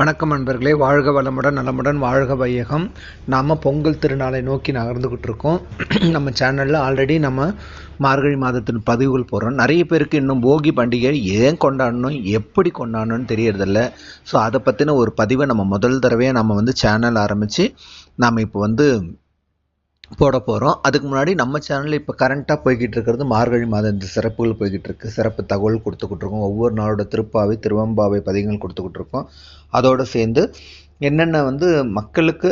வணக்கம் நண்பர்களே, வாழ்க வளமுடன் நலமுடன் வாழ்க வையகம். நாம் பொங்கல் திருநாளை நோக்கி நகர்ந்துக்கிட்டு இருக்கோம். நம்ம சேனலில் ஆல்ரெடி நம்ம மார்கழி மாதத்தின் பதிவுகள் போடுறோம். நிறைய பேருக்கு இன்னும் போகி பண்டிகை ஏன் கொண்டாடணும், எப்படி கொண்டாடணும்னு தெரியறதில்ல. ஸோ அதை பற்றின ஒரு பதிவை நம்ம முதல் தடவையாக நம்ம சேனல் ஆரம்பித்து நாம் இப்போ போட போகிறோம். அதுக்கு முன்னாடி நம்ம சேனலில் இப்போ கரண்ட்டாக போய்கிட்டு இருக்கிறது மார்கழி மாதம் இந்த சிறப்புகள் போய்கிட்டு இருக்கு. சிறப்பு தகவல் கொடுத்துக்கிட்டு இருக்கோம். ஒவ்வொரு நாளோட திருவம்பாவை பதிவுகள் கொடுத்துக்கிட்டு இருக்கோம். அதோடு சேர்ந்து என்னென்ன மக்களுக்கு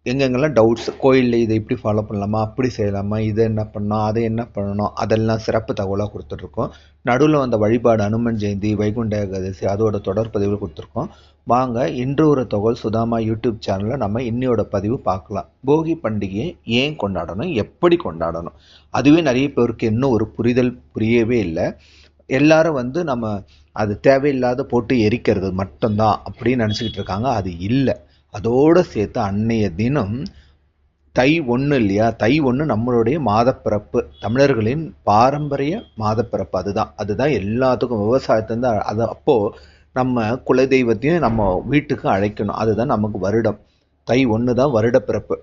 எங்கெங்கெல்லாம் டவுட்ஸ், கோயிலில் இதை இப்படி ஃபாலோ பண்ணலாமா, அப்படி செய்யலாமா, இதை என்ன பண்ணணும், அதை என்ன பண்ணணும், அதெல்லாம் சிறப்பு தகவலாக கொடுத்துட்ருக்கோம். நடுவில் வந்த வழிபாடு அனுமன் ஜெயந்தி, வைகுண்ட ஏகாதசி, அதோட தொடர் பதிவுகள் கொடுத்துருக்கோம். வாங்க, இன்று ஒரு தகவல் சுதாமா யூடியூப் சேனலில் நம்ம இன்னையோட பதிவு பார்க்கலாம். போகி பண்டிகையை ஏன் கொண்டாடணும், எப்படி கொண்டாடணும், அதுவே நிறைய பேருக்கு இன்னும் ஒரு புரியவே இல்லை. எல்லாரும் நம்ம அது தேவையில்லாத போட்டு எரிக்கிறது மட்டும்தான் அப்படின்னு நினச்சிக்கிட்டு இருக்காங்க. அது இல்லை. அதோடு சேர்த்து அன்னைய தினம் தை 1 இல்லையா, தை 1 நம்மளுடைய மாதப்பிறப்பு, தமிழர்களின் பாரம்பரிய மாதப்பிறப்பு. அதுதான் எல்லாத்துக்கும் விவசாயத்திலேருந்து அது. அப்போது நம்ம குலதெய்வத்தையும் நம்ம வீட்டுக்கு அழைக்கணும். அதுதான் நமக்கு வருடம். தை 1 தான் வருட பிறப்பு.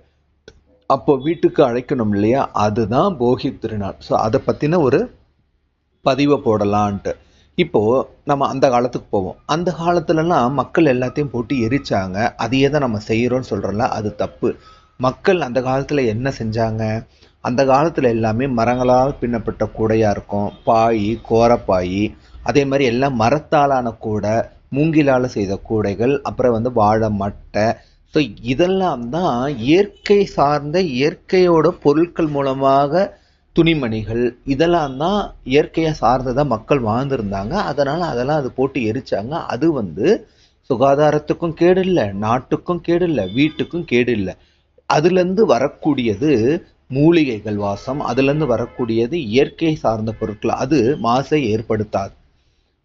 அப்போ வீட்டுக்கு அழைக்கணும் இல்லையா, அதுதான் போகி திருநாள். ஸோ அதை பற்றின ஒரு பதிவை போடலான்ட்டு. இப்போது நம்ம அந்த காலத்துக்கு போவோம். அந்த காலத்துலலாம் மக்கள் எல்லாத்தையும் போட்டு எரிச்சாங்க. அதையே தான் நம்ம செய்கிறோன்னு சொல்கிறோம்ல, அது தப்பு. மக்கள் அந்த காலத்தில் என்ன செஞ்சாங்க, அந்த காலத்தில் எல்லாமே மரங்களால் பின்னப்பட்ட கூடையாக இருக்கும். பாய், கோரப்பாய், அதே மாதிரி எல்லாம் மரத்தாலான கூடை, மூங்கிலால் செய்த கூடைகள், அப்புறம் வாழை மட்டை. ஸோ இதெல்லாம் தான் இயற்கை சார்ந்த, இயற்கையோட பொருட்கள் மூலமாக துணிமணிகள், இதெல்லாம் தான் இயற்கையாக சார்ந்ததாக மக்கள் வாழ்ந்துருந்தாங்க. அதனால் அதெல்லாம் அது போட்டு எரிச்சாங்க. அது சுகாதாரத்துக்கும் கேடு இல்லை, நாட்டுக்கும் கேடு இல்லை, வீட்டுக்கும் கேடு இல்லை. அதுலேருந்து வரக்கூடியது மூலிகைகள் வாசம், அதுலேருந்து வரக்கூடியது இயற்கை சார்ந்த பொருட்கள். அது மாசை ஏற்படுத்தாது.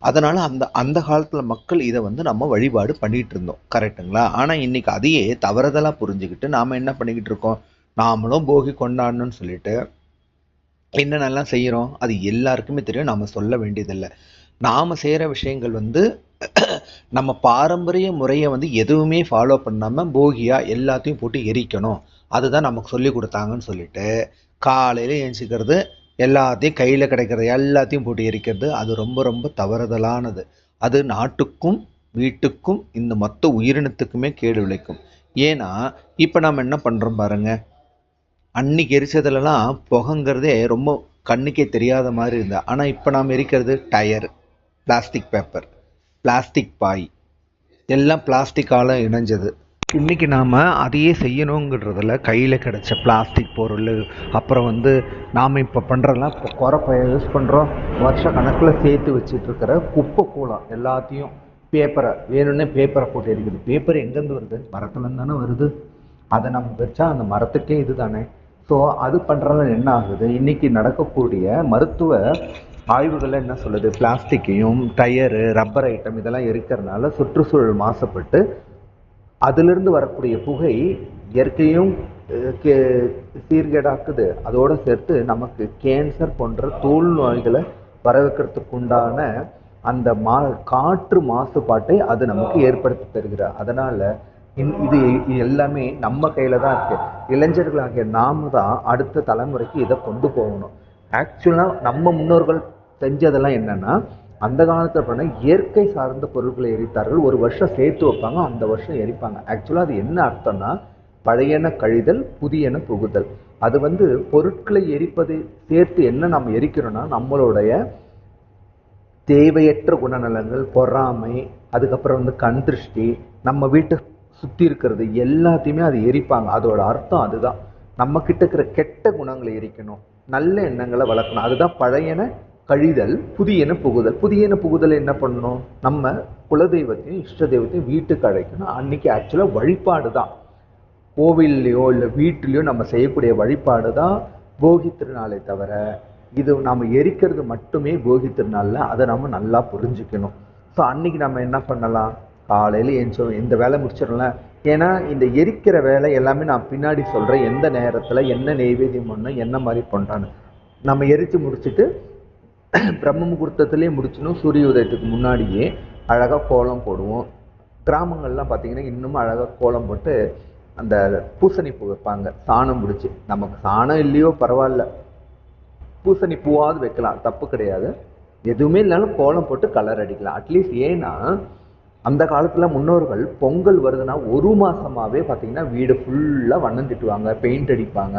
அதனால் அந்த காலத்தில் மக்கள் இதை நம்ம வழிபாடு பண்ணிகிட்டு இருந்தோம். கரெக்டுங்களா? ஆனால் இன்னைக்கு அதையே தவறுதலாக புரிஞ்சுக்கிட்டு நாம் என்ன பண்ணிக்கிட்டு இருக்கோம், நாமளும் போகி கொண்டாடணும்னு சொல்லிட்டு என்னென்னலாம் செய்கிறோம் அது எல்லாருக்குமே தெரியும். நாம் சொல்ல வேண்டியதில்லை. நாம் செய்கிற விஷயங்கள் நம்ம பாரம்பரிய முறையை எதுவுமே ஃபாலோ பண்ணாமல் போகியாக எல்லாத்தையும் போட்டு எரிக்கணும், அதுதான் நமக்கு சொல்லி கொடுத்தாங்கன்னு சொல்லிட்டு காலையில் எழுந்திக்கிறது, எல்லாத்தையும் கையில் கிடைக்கிறது எல்லாத்தையும் போட்டு எரிக்கிறது, அது ரொம்ப ரொம்ப தவறுதலானது. அது நாட்டுக்கும் வீட்டுக்கும் இந்த மொத்த உயிரினத்துக்குமே கேடு விளைக்கும். ஏன்னா இப்போ நாம் என்ன பண்ணுறோம் பாருங்கள், அன்னைக்கு எரிச்சதுலலாம் புகைங்கிறதே ரொம்ப கண்ணுக்கே தெரியாத மாதிரி இருந்தா. ஆனால் இப்போ நாம் எரிக்கிறது டயர், பிளாஸ்டிக் பேப்பர், பிளாஸ்டிக் பாய், எல்லாம் பிளாஸ்டிக்கால் இணைஞ்சது. இன்றைக்கி நாம் அதையே செய்யணுங்கிறதுல கையில் கிடைச்ச பிளாஸ்டிக் பொருள், அப்புறம் நாம் இப்போ பண்ணுறதெல்லாம், இப்போ குறைப்ப யூஸ் பண்ணுறோம், வருஷ கணக்கில் சேர்த்து வச்சிட்ருக்கிற குப்பை கூலம் எல்லாத்தையும், பேப்பரை வேணும்னே பேப்பரை போட்டு எரிக்குது. பேப்பர் எங்கேருந்து வருது, மரத்துலேருந்து தானே வருது. அதை நம்ம வச்சா அந்த மரத்துக்கே இது தானே. ஸோ அது பண்ணுறதுல என்ன ஆகுது, இன்றைக்கி நடக்கக்கூடிய மருத்துவ ஆய்வுகளில் என்ன சொல்லுது, பிளாஸ்டிக்கையும் டயரு, ரப்பர் ஐட்டம் இதெல்லாம் எரிக்கிறதுனால சுற்றுச்சூழல் மாசுபட்டு அதிலிருந்து வரக்கூடிய புகை இயற்கையும் சீர்கேடாக்குது. அதோடு சேர்த்து நமக்கு கேன்சர் போன்ற தோல் நோய்களை வர வைக்கிறதுக்கு உண்டான அந்த காற்று மாசுபாட்டை அது நமக்கு ஏற்படுத்தி தருகிறார். அதனால் இது எல்லாமே நம்ம கையில் தான் இருக்குது. இளைஞர்களாகிய நாம தான் அடுத்த தலைமுறைக்கு இதை கொண்டு போகணும். ஆக்சுவலாக நம்ம முன்னோர்கள் செஞ்சதெல்லாம் என்னென்னா, அந்த காலத்தில் பண்ண இயற்கை சார்ந்த பொருட்களை எரித்தார்கள். ஒரு வருஷம் சேர்த்து வைப்பாங்க, அந்த வருஷம் எரிப்பாங்க. ஆக்சுவலாக அது என்ன அர்த்தம்னா, பழையன கழிதல், புதியன புகுதல். அது பொருட்களை எரிப்பதை சேர்த்து என்ன நம்ம எரிக்கிறோன்னா, நம்மளுடைய தேவையற்ற குணநலங்கள், பொறாமை, அதுக்கப்புறம் கண் திருஷ்டி, நம்ம வீட்டு சுற்றி இருக்கிறது எல்லாத்தையுமே அது எரிப்பாங்க. அதோட அர்த்தம் அதுதான். நம்ம கிட்ட இருக்கிற கெட்ட குணங்களை எரிக்கணும், நல்ல எண்ணங்களை வளர்க்கணும். அதுதான் பழையன கழிதல், புதியன புகுதல். புதியன புகுதல் என்ன பண்ணணும், நம்ம குலதெய்வத்தையும் இஷ்ட தெய்வத்தையும் வீட்டுக்கு அழைக்கணும். அன்னைக்கு ஆக்சுவலாக வழிபாடு தான், கோவில்லையோ இல்லை வீட்டிலையோ நம்ம செய்யக்கூடிய வழிபாடு தான் போகி திருநாளை தவிர இது நாம் எரிக்கிறது மட்டுமே போகி திருநாளில். அதை நம்ம நல்லா புரிஞ்சுக்கணும். ஸோ அன்னைக்கு நம்ம என்ன பண்ணலாம், காலையில் எழுந்தோம், இந்த வேலை முடிச்சிடலாம். ஏன்னா இந்த எரிக்கிற வேலை எல்லாமே நான் பின்னாடி சொல்கிறேன், எந்த நேரத்தில் என்ன நெய்வேத்தியம் பண்ணணும், என்ன மாதிரி பண்ணுறான்னு. நம்ம எரித்து முடிச்சுட்டு பிரம்ம முகூர்த்தத்துலேயே முடிச்சிடணும். சூரிய உதயத்துக்கு முன்னாடியே அழகாக கோலம் போடுவோம். கிராமங்கள்லாம் பார்த்தீங்கன்னா இன்னும் அழகாக கோலம் போட்டு அந்த பூசணி பூ வைப்பாங்க, சாணம் பிடிச்சி. நமக்கு சாணம் இல்லையோ பரவாயில்ல, பூசணி பூவாவது வைக்கலாம், தப்பு கிடையாது. எதுவுமே இல்லைனாலும் கோலம் போட்டு கலர் அடிக்கலாம் அட்லீஸ்ட். ஏன்னா அந்த காலத்தில் முன்னோர்கள் பொங்கல் வருதுன்னா ஒரு மாதமாகவே பார்த்தீங்கன்னா வீடு ஃபுல்லாக வண்ணம் திட்டுவாங்க, பெயிண்ட் அடிப்பாங்க,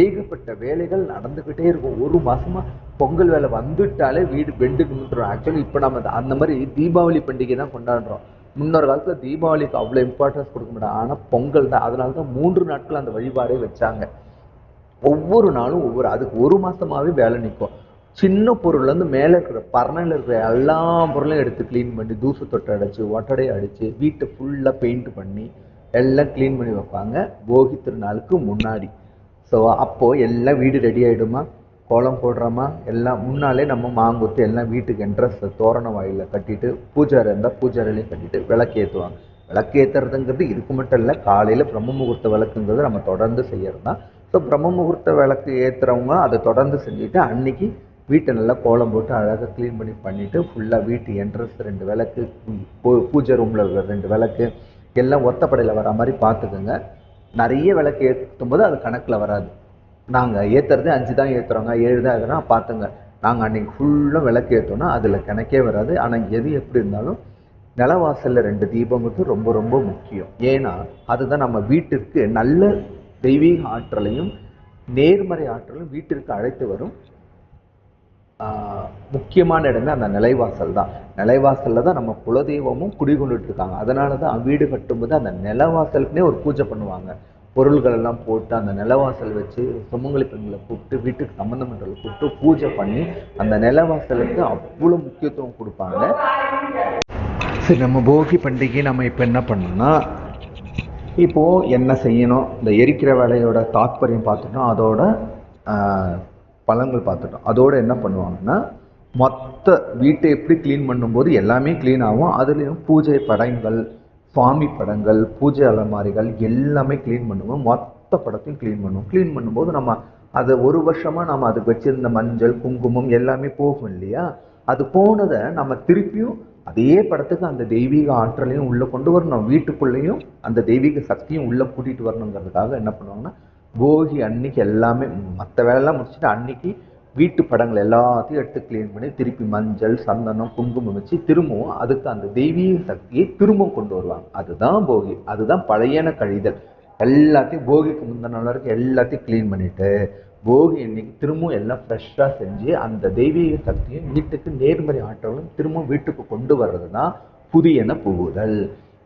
ஏகப்பட்ட வேலைகள் நடந்துக்கிட்டே இருக்கும். ஒரு மாதமாக பொங்கல் வேலை வந்துட்டாலே வீடு பெண்டுக்கு நின்றுடும். ஆக்சுவலி இப்போ நம்ம அந்த மாதிரி தீபாவளி பண்டிகை தான் கொண்டாடுறோம். முன்னொரு காலத்தில் தீபாவளிக்கு அவ்வளோ இம்பார்ட்டன்ஸ் கொடுக்க மாட்டாங்க, ஆனால் பொங்கல் தான். அதனால தான் 3 நாட்கள் அந்த வழிபாடே வச்சாங்க. ஒவ்வொரு நாளும் அதுக்கு ஒரு மாதமாகவே வேலை நிற்கும். சின்ன பொருள்லேருந்து மேலே இருக்கிற பறனையில் இருக்கிற எல்லா பொருளையும் எடுத்து க்ளீன் பண்ணி தூசு தொட்டை அடித்து ஒட்டடை அடித்து வீட்டை ஃபுல்லாக பெயிண்ட் பண்ணி எல்லாம் க்ளீன் பண்ணி வைப்பாங்க போகி திருநாளுக்கு முன்னாடி. ஸோ அப்போது எல்லாம் வீடு ரெடி ஆகிடுமா, கோலம் போடுறோமா, எல்லாம் முன்னாலே நம்ம மாங்குத்து எல்லாம் வீட்டுக்கு என்ட்ரஸ் தோரண வாயிலில் கட்டிட்டு, பூஜாரி இருந்தால் பூஜாரிலையும் கட்டிட்டு விளக்கு ஏற்றுவாங்க. விளக்கு ஏற்றுறதுங்கிறது இதுக்கு மட்டும் இல்லை, காலையில் பிரம்ம முகூர்த்த விளக்குங்கிறது நம்ம தொடர்ந்து செய்கிறது தான். ஸோ பிரம்ம முகூர்த்த விளக்கு ஏற்றுறவங்க அதை தொடர்ந்து செஞ்சுட்டு அன்னைக்கு வீட்டை நல்லா கோலம் போட்டு அழகாக க்ளீன் பண்ணிவிட்டு ஃபுல்லாக வீட்டு என்ட்ரன்ஸ் 2 விளக்கு, பூஜை ரூமில் இருக்கிற 2 விளக்கு எல்லாம் ஒத்தப்படையில் வர மாதிரி பார்த்துக்குங்க. நிறைய விளக்கு ஏற்றும் போது அது கணக்கில் வராது. நாங்கள் ஏற்றுறது 5 தான் ஏற்றுறோங்க, 7 தான் ஏற்றுனா பார்த்துங்க. நாங்கள் அன்றைக்கி ஃபுல்லாக விளக்கு ஏற்றோன்னா அதில் கணக்கே வராது. ஆனால் எது எப்படி இருந்தாலும் நிலவாசலில் 2 தீபங்கிறது ரொம்ப ரொம்ப முக்கியம். ஏன்னா அதுதான் நம்ம வீட்டிற்கு நல்ல தெய்வீக ஆற்றலையும் நேர்மறை ஆற்றலும் வீட்டிற்கு அழைத்து வரும் முக்கியமான இடமே அந்த நிலைவாசல் தான். நிலைவாசலில் தான் நம்ம குலதெய்வமும் குடிகொண்டுட்டு இருக்காங்க. அதனால தான் வீடு கட்டும்போது அந்த நிலவாசலுக்குனே ஒரு பூஜை பண்ணுவாங்க. பொருள்கள் எல்லாம் போட்டு அந்த நிலவாசல் வச்சு சுமங்கலி பெண்களை கூப்பிட்டு வீட்டுக்கு சம்பந்தம் பண்ணுறவங்களை கூப்பிட்டு பூஜை பண்ணி அந்த நிலவாசலுக்கு அவ்வளோ முக்கியத்துவம் கொடுப்பாங்க. சரி, நம்ம போகி பண்டிகை நம்ம இப்போ என்ன பண்ணோம்னா, இப்போது என்ன செய்யணும், இந்த எரிக்கிற வேலையோட தாத்பரியம் பார்த்துட்டோம், அதோட பலன்கள் பார்த்துட்டோம். அதோடு என்ன பண்ணுவாங்கன்னா, மொத்த வீட்டை எப்படி க்ளீன் பண்ணும்போது எல்லாமே க்ளீன் ஆகும். அதுலேயும் பூஜை படங்கள், சுவாமி படங்கள், பூஜை அலமாரிகள் எல்லாமே க்ளீன் பண்ணுவோம். மொத்த படத்தையும் க்ளீன் பண்ணுவோம். க்ளீன் பண்ணும்போது நம்ம அதை ஒரு வருஷமாக நம்ம அதுக்கு வச்சுருந்த மஞ்சள் குங்குமம் எல்லாமே போகும் இல்லையா, அது போனதை நம்ம திருப்பியும் அதே படத்துக்கு அந்த தெய்வீக ஆற்றலையும் உள்ளே கொண்டு வரணும், வீட்டுக்குள்ளேயும் அந்த தெய்வீக சக்தியும் உள்ளே கூட்டிகிட்டு வரணுங்கிறதுக்காக என்ன பண்ணுவாங்கன்னா, போகி அன்னைக்கு எல்லாமே மற்ற வேலையெல்லாம் முடிச்சுட்டு அன்னைக்கு வீட்டு படங்கள் எல்லாத்தையும் எடுத்து க்ளீன் பண்ணி திருப்பி மஞ்சள் சந்தனம் குங்குமம் வச்சு திரும்பவும் அதுக்கு அந்த தெய்வீக சக்தியை திரும்பவும் கொண்டு வருவாங்க. அதுதான் போகி, அதுதான் பழையன கழிதல். எல்லாத்தையும் போகிக்கு முந்தின நாள் வரைக்கும் எல்லாத்தையும் க்ளீன் பண்ணிவிட்டு போகி அன்னைக்கு திரும்பவும் எல்லாம் ஃப்ரெஷ்ஷாக செஞ்சு அந்த தெய்வீக சக்தியும் வீட்டுக்கு நேர்மறை ஆற்றலும் திரும்பவும் வீட்டுக்கு கொண்டு வர்றது தான் புதியன புகுதல்.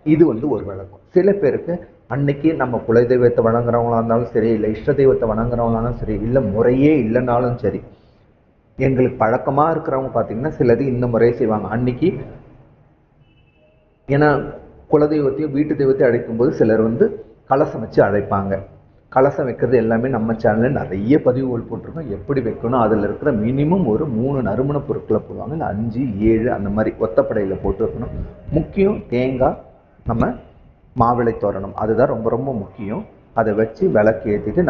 இது ஒரு வழக்கம். சில பேருக்கு அன்னைக்கு நம்ம குலதெய்வத்தை வணங்குறவங்களா இருந்தாலும் சரி, இல்லை இஷ்ட தெய்வத்தை வணங்குறவங்களாலும் சரி, இல்லை முறையே இல்லைனாலும் சரி, எங்களுக்கு பழக்கமாக இருக்கிறவங்க பார்த்தீங்கன்னா சிலது இந்த முறையை செய்வாங்க. அன்னைக்கு ஏன்னா குலதெய்வத்தையும் வீட்டு தெய்வத்தையும் அழைக்கும்போது சிலர் கலசம் வச்சு அழைப்பாங்க. கலசம் வைக்கிறது எல்லாமே நம்ம சேனலில் நிறைய பதிவுகள் போட்டிருக்கோம், எப்படி வைக்கணும். அதில் இருக்கிற மினிமம் ஒரு 3 நறுமண பொருட்களை போடுவாங்க, இல்லை 5 7 அந்த மாதிரி ஒத்தப்படையில் போட்டு வைக்கணும். முக்கியம் தேங்காய், நம்ம மாவிளை தோரணம், அதுதான் ரொம்ப ரொம்ப முக்கியம். அதை வச்சு விளக்கு ஏற்றிட்டு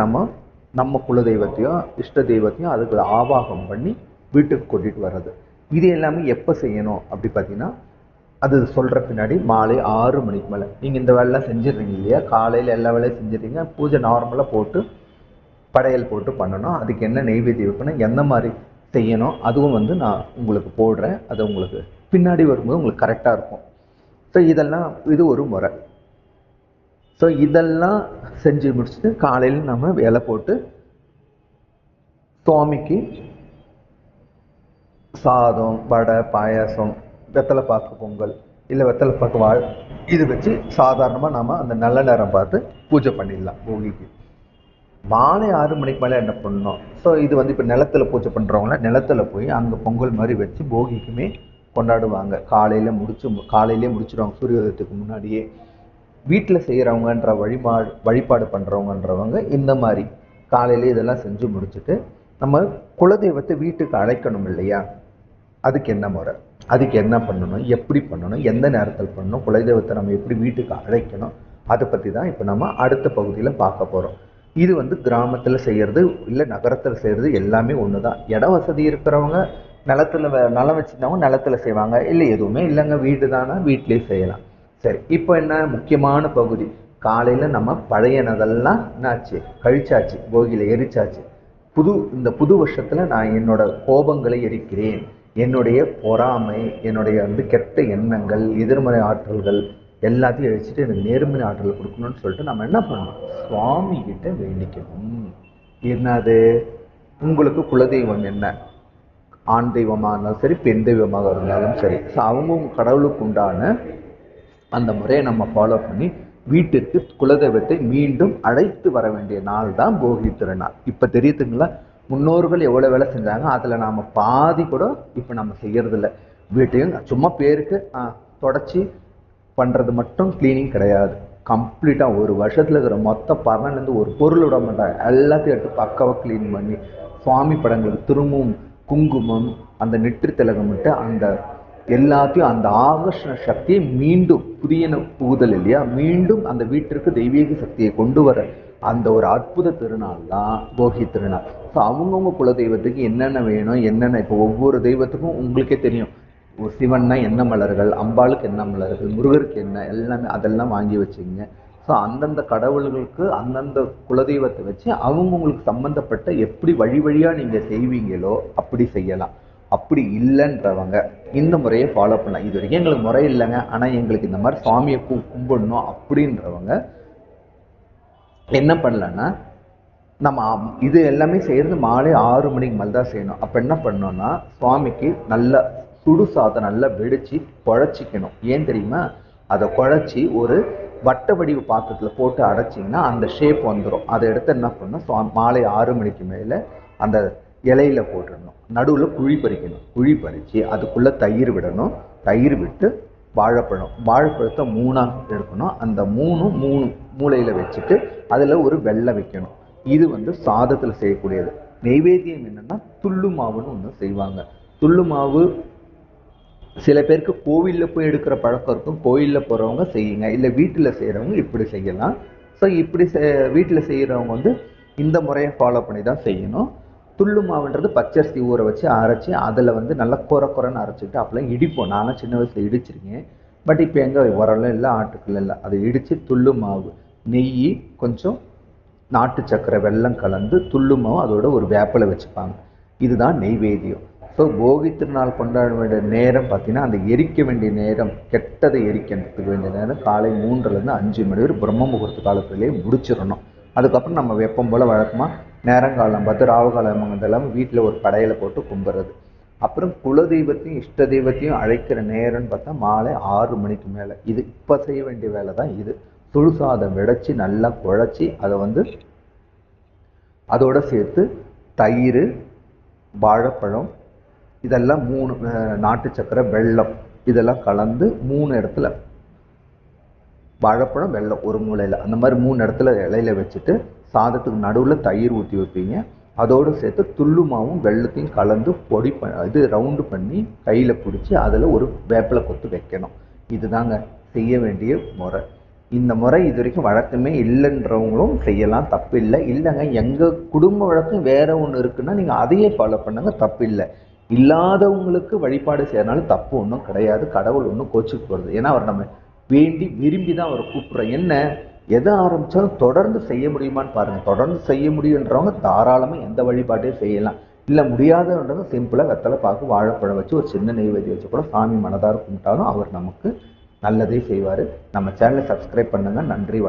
நம்ம குலதெய்வத்தையும் இஷ்ட தெய்வத்தையும் அதுக்கு ஆவாகம் பண்ணி வீட்டுக்கு கூட்டிகிட்டு வர்றது. இது எல்லாமே எப்போ செய்யணும் அப்படி பார்த்தீங்கன்னா, அது சொல்கிற பின்னாடி மாலை 6 மணிக்கு மேலே. நீங்கள் இந்த வேலைலாம் செஞ்சிடுறீங்க இல்லையா, காலையில் எல்லா வேலையும் செஞ்சிடுறீங்க, பூஜை நார்மலாக போட்டு படையல் போட்டு பண்ணணும். அதுக்கு என்ன நெய்வேத்தியம் வைக்கணும், எந்த மாதிரி செய்யணும், அதுவும் நான் உங்களுக்கு போடுறேன். அது உங்களுக்கு பின்னாடி வரும்போது உங்களுக்கு கரெக்டாக இருக்கும். ஸோ இதெல்லாம் இது ஒரு முறை. ஸோ இதெல்லாம் செஞ்சு முடிச்சுட்டு காலையில் நம்ம வேலை போட்டு சுவாமிக்கு சாதம், வடை, பாயாசம், வெத்தலைப்பாக்கு பொங்கல், இல்லை வெத்தலைப்பாக்கு வாழ், இது வச்சு சாதாரணமாக நம்ம அந்த நல்ல நேரம் பார்த்து பூஜை பண்ணிடலாம் போகிக்கு. மாலை 6 மணிக்கு மேலே என்ன பண்ணணும், ஸோ இது இப்போ நிலத்தில் பூஜை பண்ணுறவங்கள நிலத்தில் போய் அங்கே பொங்கல் மாதிரி வச்சு போகிக்குமே கொண்டாடுவாங்க. காலையிலே முடிச்சிடுவாங்க சூரியோதயத்துக்கு முன்னாடியே. வீட்டில் செய்கிறவங்கன்ற வழிபாடு பண்ணுறவங்கன்றவங்க இந்த மாதிரி காலையிலே இதெல்லாம் செஞ்சு முடிச்சுட்டு நம்ம குலதெய்வத்தை வீட்டுக்கு அழைக்கணும் இல்லையா, அதுக்கு என்ன முறை, அதுக்கு என்ன பண்ணணும், எப்படி பண்ணணும், எந்த நேரத்தில் பண்ணணும், குலதெய்வத்தை நம்ம எப்படி வீட்டுக்கு அழைக்கணும், அதை பற்றி தான் இப்போ நம்ம அடுத்த பகுதியில் பார்க்க போகிறோம். இது கிராமத்தில் செய்கிறது இல்லை நகரத்தில் செய்கிறது எல்லாமே ஒன்று தான். இட வசதி இருக்கிறவங்க நிலம் வச்சுருந்தவங்க நிலத்தில் செய்வாங்க, இல்லை எதுவுமே இல்லைங்க வீடு தானே வீட்டிலே செய்யலாம். சரி, இப்போ என்ன முக்கியமான பகுதி, காலையில் நம்ம பழையனதெல்லாம் என்னாச்சு, கழிச்சாச்சு, போகியில் எரிச்சாச்சு. இந்த புது வருஷத்தில் நான் என்னோட கோபங்களை எரிக்கிறேன், என்னுடைய பொறாமை, என்னுடைய கெட்ட எண்ணங்கள், எதிர்மறை ஆற்றல்கள் எல்லாத்தையும் எரிச்சிட்டு எனக்கு நேர்மறை ஆற்றல் கொடுக்கணும்னு சொல்லிட்டு நம்ம என்ன பண்ணணும், சுவாமி கிட்ட வேண்டிக்கணும். என்னது, உங்களுக்கு குலதெய்வம் என்ன, ஆண் தெய்வமாக இருந்தாலும் சரி, பெண் தெய்வமாக இருந்தாலும் சரி, ஸோ அவங்கவுங்க கடவுளுக்கு உண்டான அந்த முறையை நம்ம ஃபாலோ பண்ணி வீட்டிற்கு குலதெய்வத்தை மீண்டும் அழைத்து வர வேண்டிய நாள் தான் போகி திருநாள். இப்போ தெரியுதுங்களா, முன்னோர்கள் எவ்வளோ வேலை செஞ்சாங்க, அதில் நாம் பாதி கூட இப்போ நம்ம செய்யறதில்ல. வீட்டையும் சும்மா பேருக்கு தொடச்சி பண்ணுறது மட்டும் கிளீனிங் கிடையாது. கம்ப்ளீட்டாக ஒரு வருஷத்தில் இருக்கிற மொத்த பரணலேருந்து ஒரு பொருள் விட மாட்டாங்க, எல்லாத்தையும் எடுத்து பக்காவாக க்ளீன் பண்ணி சுவாமி படங்களுக்கு திரும்பவும் குங்குமம், அந்த நெற்றி திலகமிட்டு அந்த எல்லாத்தையும் அந்த ஆகர்ஷண சக்தியை மீண்டும் புதிய புகுதல் இல்லையா, மீண்டும் அந்த வீட்டிற்கு தெய்வீக சக்தியை கொண்டு வர அந்த ஒரு அற்புத திருநாள் தான் போகி திருநாள். ஸோ அவங்கவுங்க குலதெய்வத்துக்கு என்னென்ன வேணும், என்னென்ன இப்போ ஒவ்வொரு தெய்வத்துக்கும் உங்களுக்கே தெரியும், ஒரு சிவன்னா என்ன மலர்கள், அம்பாளுக்கு என்ன மலர்கள், முருகருக்கு என்ன, எல்லாமே அதெல்லாம் வாங்கி வச்சுங்க. ஸோ அந்தந்த கடவுள்களுக்கு அந்தந்த குலதெய்வத்தை வச்சு அவங்கவுங்களுக்கு சம்மந்தப்பட்ட எப்படி வழி வழியாக நீங்கள் செய்வீங்களோ அப்படி செய்யலாம். அப்படி இல்லைன்றவங்க இந்த முறையை ஃபாலோ பண்ணலாம். இது வரைக்கும் எங்களுக்கு முறை இல்லைங்க, ஆனால் எங்களுக்கு இந்த மாதிரி சுவாமியை கும்பிடணும் அப்படின்றவங்க என்ன பண்ணலன்னா, நம்ம இது எல்லாமே செய்கிறது மாலை 6 மணிக்கு மேலே தான் செய்யணும். அப்போ என்ன பண்ணோன்னா, சுவாமிக்கு நல்ல சுடு சாதம் நல்லா வெடித்து குழச்சிக்கணும். ஏன் தெரியுமா, அதை குழச்சி ஒரு வட்ட வடிவு பாத்திரத்தில் போட்டு அடைச்சிங்கன்னா அந்த ஷேப் வந்துடும். அதை எடுத்து என்ன பண்ணணும், மாலை 6 மணிக்கு மேலே அந்த இலையில போட்டுடணும். நடுவில் குழி பறிக்கணும். குழி பறித்து அதுக்குள்ளே தயிர் விடணும். தயிர் விட்டு வாழைப்பழத்தை 3ஆக எடுக்கணும். அந்த 3 மூலையில் வச்சுட்டு அதில் ஒரு வெள்ளை வைக்கணும். இது சாதத்தில் செய்யக்கூடியது. நெய்வேத்தியம் என்னென்னா துள்ளு மாவுன்னு ஒன்று செய்வாங்க. துள்ளு மாவு சில பேருக்கு கோவிலில் போய் எடுக்கிற பழக்கம் இருக்கும். கோயிலில் போகிறவங்க செய்யுங்க, இல்லை வீட்டில் செய்கிறவங்க இப்படி செய்யலாம். ஸோ இப்படி வீட்டில் செய்கிறவங்க இந்த முறையை ஃபாலோ பண்ணி தான் செய்யணும். துள்ளு மாவுன்றது பச்சரிசி ஊற வச்சு அரைச்சி அதில் நல்லா குறைன்னு அரைச்சிட்டு அப்பெல்லாம் இடிப்போம். நானும் சின்ன வயசில் இடிச்சிருக்கேன். பட் இப்போ எங்கே உரலும் இல்லை, ஆட்டுக்கல் இல்லை. அதை இடித்து துள்ளு மாவு, நெய், கொஞ்சம் நாட்டு சக்கரை, வெல்லம் கலந்து துள்ளு மாவு அதோட ஒரு வேப்பிலை வச்சுப்பாங்க. இதுதான் நெய்வேத்தியம். ஸோ போகி திருநாள் கொண்டாட வேண்டிய நேரம் பார்த்தீங்கன்னா, அந்த எரிக்க வேண்டிய நேரம், கெட்டதை எரிக்கிறதுக்கு வேண்டிய நேரம் காலை 3லேருந்து 5 மணி வரை பிரம்ம முகூர்த்த காலத்திலேயே முடிச்சிடணும். அதுக்கப்புறம் நம்ம வெப்பம் போல் வழக்கமாக நேரங்காலம் பார்த்து ராவுகாலம் இதெல்லாம் வீட்டில் ஒரு படையலை போட்டு கும்பிட்றது. அப்புறம் குலதெய்வத்தையும் இஷ்ட தெய்வத்தையும் அழைக்கிற நேரம்னு பார்த்தா மாலை 6 மணிக்கு மேலே. இது இப்போ செய்ய வேண்டிய வேலை தான் இது. சுடுசாதம் விடைச்சி நல்லா குழச்சி அதை அதோட சேர்த்து தயிர், வாழைப்பழம், இதெல்லாம் 3 நாட்டு சக்கரை, வெல்லம் இதெல்லாம் கலந்து 3 இடத்துல, வாழைப்பழம் வெல்லம் ஒரு மூலையில், அந்த மாதிரி 3 இடத்துல இலையில வச்சுட்டு சாதத்துக்கு நடுவில் தயிர் ஊற்றி வைப்பீங்க. அதோடு சேர்த்து துள்ளு மாவும் வெள்ளத்தையும் கலந்து ரவுண்டு பண்ணி கையில் பிடிச்சி அதில் ஒரு வேப்பிலை கொத்து வைக்கணும். இதுதாங்க செய்ய வேண்டிய முறை. இந்த முறை இது வரைக்கும் வழக்கமே இல்லைன்றவங்களும் செய்யலாம், தப்பு இல்லை. இல்லைங்க எங்கள் குடும்ப வழக்கம் வேறு ஒன்று இருக்குன்னா நீங்கள் அதையே ஃபாலோ பண்ணுங்க, தப்பு இல்லை. இல்லாதவங்களுக்கு வழிபாடு செய்யறதுனால தப்பு ஒன்றும் கிடையாது. கடவுள் ஒன்றும் கோச்சுக்கு போகிறது. ஏன்னா அவர் நம்ம வேண்டி விரும்பி தான் அவர் கூப்பிட்றோம். என்ன எதை ஆரம்பித்தாலும் தொடர்ந்து செய்ய முடியுமான்னு பாருங்கள். தொடர்ந்து செய்ய முடியுன்றவங்க தாராளமாக எந்த வழிபாட்டையும் செய்யலாம். இல்லை முடியாதவன்றவங்க சிம்பிளாக வெத்தலை பாக்கு, வாழைப்பழம் வச்சு ஒரு சின்ன நெய்வேத்தியம் வச்சு கூட சாமி மனதார கும்பிட்டாலும் அவர் நமக்கு நல்லதே செய்வார். நம்ம சேனலை சப்ஸ்கிரைப் பண்ணுங்கள். நன்றி, வணக்கம்.